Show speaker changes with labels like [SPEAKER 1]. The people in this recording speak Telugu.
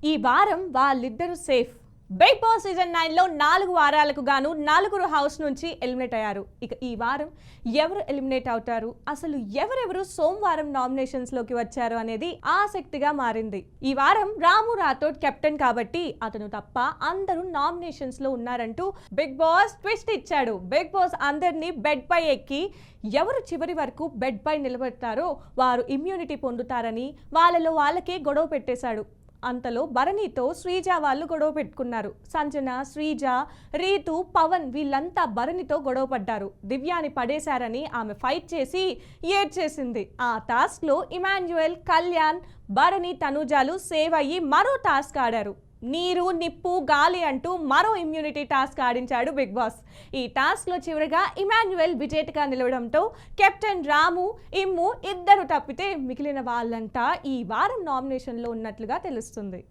[SPEAKER 1] ఈ వారం వాళ్ళిద్దరూ సేఫ్. బిగ్ బాస్ సీజన్ 9 లో 4 వారాలకు గాను 4 హౌస్ నుంచి ఎలిమినేట్ అయ్యారు. ఇక ఈ వారం ఎవరు ఎలిమినేట్ అవుతారు, అసలు ఎవరెవరు సోమవారం నామినేషన్స్ లోకి వచ్చారు అనేది ఆసక్తిగా మారింది. ఈ వారం రాము రాథోడ్ కెప్టెన్ కాబట్టి అతను తప్ప అందరూ నామినేషన్స్ లో ఉన్నారంటూ బిగ్ బాస్ ట్విస్ట్ ఇచ్చాడు. బిగ్ బాస్ అందరినీ బెడ్ పై ఎక్కి ఎవరు చివరి వరకు బెడ్ పై నిలబెడతారో వారు ఇమ్యూనిటీ పొందుతారని వాళ్ళలో వాళ్ళకే గొడవ పెట్టేశాడు. అంతలో భరణితో శ్రీజ వాళ్ళు గొడవ పెట్టుకున్నారు. సంజన, శ్రీజ, రీతు, పవన్ వీళ్ళంతా భరణితో గొడవ పడ్డారు. దివ్యాని పడేశారని ఆమె ఫైట్ చేసి ఏడ్చేసింది. ఆ టాస్క్ లో ఇమాన్యుయల్, కళ్యాణ్, భరణి, తనుజాలు సేవ్ అయ్యి మరో టాస్క్ ఆడారు. నీరు, నిప్పు, గాలి అంటూ మరో ఇమ్యూనిటీ టాస్క్ ఆడించాడు బిగ్ బాస్. ఈ టాస్క్ లో చివరిగా ఇమాన్యుయల్ విజేతగా నిలవడంతో కెప్టెన్ రాము, ఇమ్ము ఇద్దరు తప్పితే మిగిలిన వాళ్ళంతా ఈ వారం నామినేషన్ లో ఉన్నట్లుగా తెలుస్తుంది.